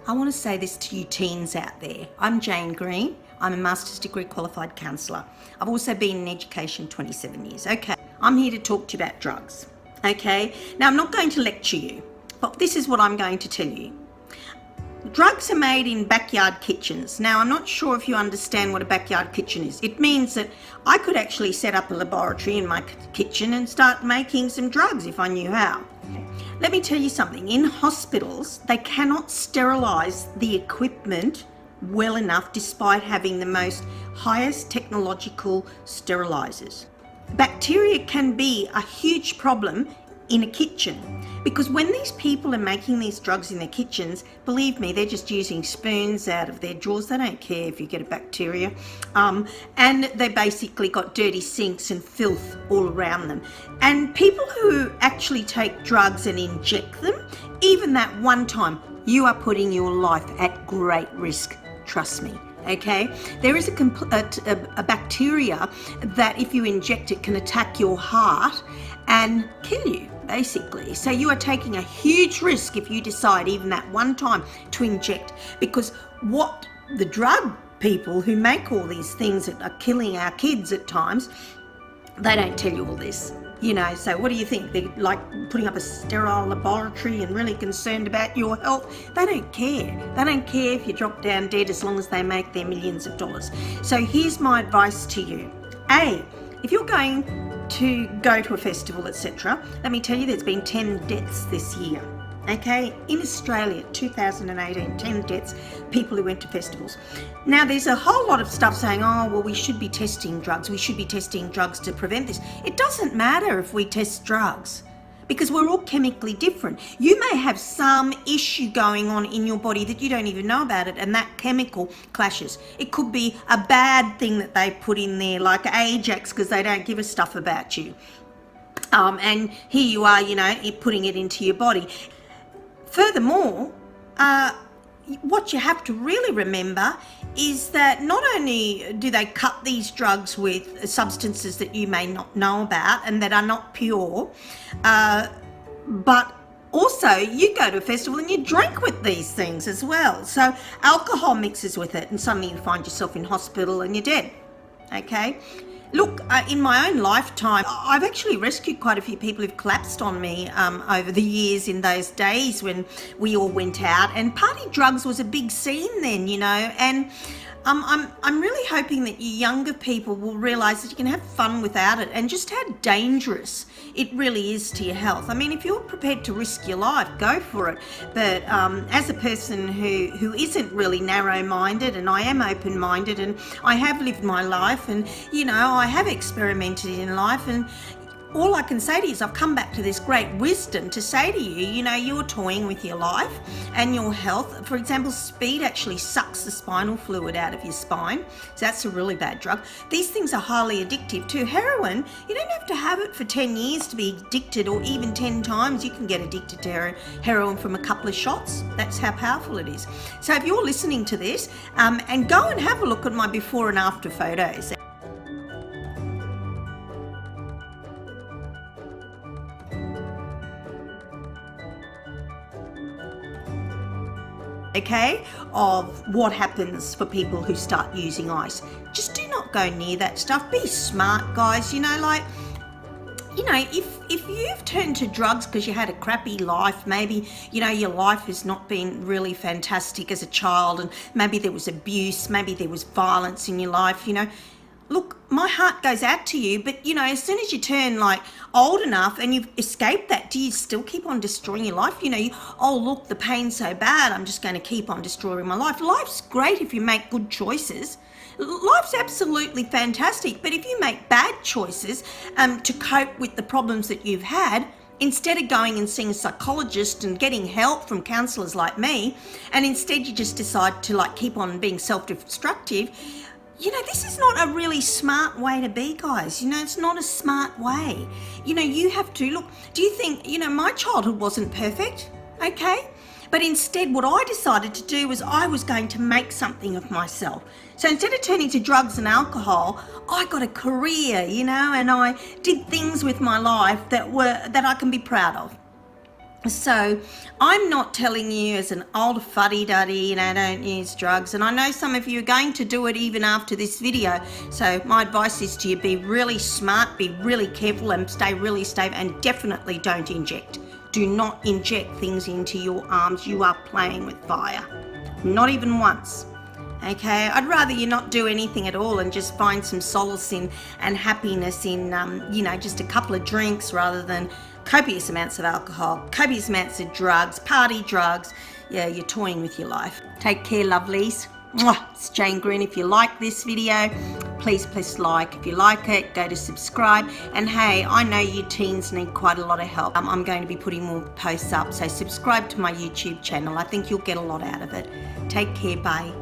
I want to say this to you teens out there. I'm Jayne-Green. I'm a Master's Degree Qualified Counsellor. I've also been in education 27 years. Okay, I'm here to talk to you about drugs. Okay, now I'm not going to lecture you, but this is what I'm going to tell you. Drugs are made in backyard kitchens. Now, I'm not sure if you understand what a backyard kitchen is. It means that I could actually set up a laboratory in my kitchen and start making some drugs if I knew how. Let me tell you something. In hospitals, they cannot sterilise the equipment well enough despite having the most highest technological sterilisers. Bacteria can be a huge problem in a kitchen because when these people are making these drugs in their kitchens, believe me, they're just using spoons out of their drawers. They don't care if you get a bacteria, and they basically got dirty sinks and filth all around them. And people who actually take drugs and inject them, even that one time, you are putting your life at great risk, trust me. Okay, there is a bacteria that if you inject it can attack your heart and kill you, basically. So you are taking a huge risk if you decide even that one time to inject, because what the drug people who make all these things that are killing our kids at times, they don't tell you all this. You know, so what do you think? They're like putting up a sterile laboratory and really concerned about your health? They don't care. They don't care if you drop down dead as long as they make their millions of dollars. So here's my advice to you. A, if you're going to go to a festival, etc., let me tell you there's been 10 deaths this year. Okay, in Australia, 2018, 10 deaths, people who went to festivals. Now, there's a whole lot of stuff saying, oh, well, we should be testing drugs. We should be testing drugs to prevent this. It doesn't matter if we test drugs because we're all chemically different. You may have some issue going on in your body that you don't even know about it, and that chemical clashes. It could be a bad thing that they put in there, like Ajax, because they don't give a stuff about you. And here you are, you know, putting it into your body. Furthermore, what you have to really remember is that not only do they cut these drugs with substances that you may not know about and that are not pure, but also you go to a festival and you drink with these things as well. So alcohol mixes with it and suddenly you find yourself in hospital and you're dead. Okay? Look, in my own lifetime, I've actually rescued quite a few people who've collapsed on me over the years in those days when we all went out, and party drugs was a big scene then, you know, and I'm really hoping that you younger people will realise that you can have fun without it and just how dangerous it really is to your health. I mean, if you're prepared to risk your life, go for it. But as a person who isn't really narrow-minded, and I am open-minded, and I have lived my life, and, you know, I have experimented in life, and all I can say to you is I've come back to this great wisdom to say to you, you know, you're toying with your life and your health. For example, speed actually sucks the spinal fluid out of your spine. So that's a really bad drug. These things are highly addictive too. Heroin, you don't have to have it for 10 years to be addicted, or even 10 times. You can get addicted to heroin from a couple of shots. That's how powerful it is. So if you're listening to this, and go and have a look at my before and after photos. Okay, of what happens for people who start using ice. Just do not go near that stuff. Be smart, guys. You know, like, you know, if you've turned to drugs because you had a crappy life, maybe, you know, your life has not been really fantastic as a child, and maybe there was abuse, maybe there was violence in your life, you know, look, my heart goes out to you, but, you know, as soon as you turn, like, old enough and you've escaped that, do you still keep on destroying your life? You know, oh, look, the pain's so bad, I'm just going to keep on destroying my life. Life's great if you make good choices. Life's absolutely fantastic, but if you make bad choices to cope with the problems that you've had, instead of going and seeing a psychologist and getting help from counsellors like me, and instead you just decide to, like, keep on being self-destructive, you know, this is not a really smart way to be, guys. You know, it's not a smart way. You know, you have to, look, do you think, you know, my childhood wasn't perfect, okay? But instead what I decided to do was I was going to make something of myself. So instead of turning to drugs and alcohol, I got a career, you know, and I did things with my life that I can be proud of. So I'm not telling you as an old fuddy-duddy, don't use drugs. And I know some of you are going to do it even after this video. So my advice is to you, be really smart, be really careful and stay really safe, and definitely don't inject. Do not inject things into your arms. You are playing with fire. Not even once. Okay, I'd rather you not do anything at all and just find some solace in and happiness in, just a couple of drinks rather than copious amounts of alcohol, copious amounts of drugs, party drugs. Yeah, you're toying with your life. Take care, lovelies. Mwah. It's Jayne-Green. If you like this video, please press like. If you like it, go to subscribe. And hey, I know you teens need quite a lot of help. I'm going to be putting more posts up, so subscribe to my YouTube channel. I think you'll get a lot out of it. Take care. Bye.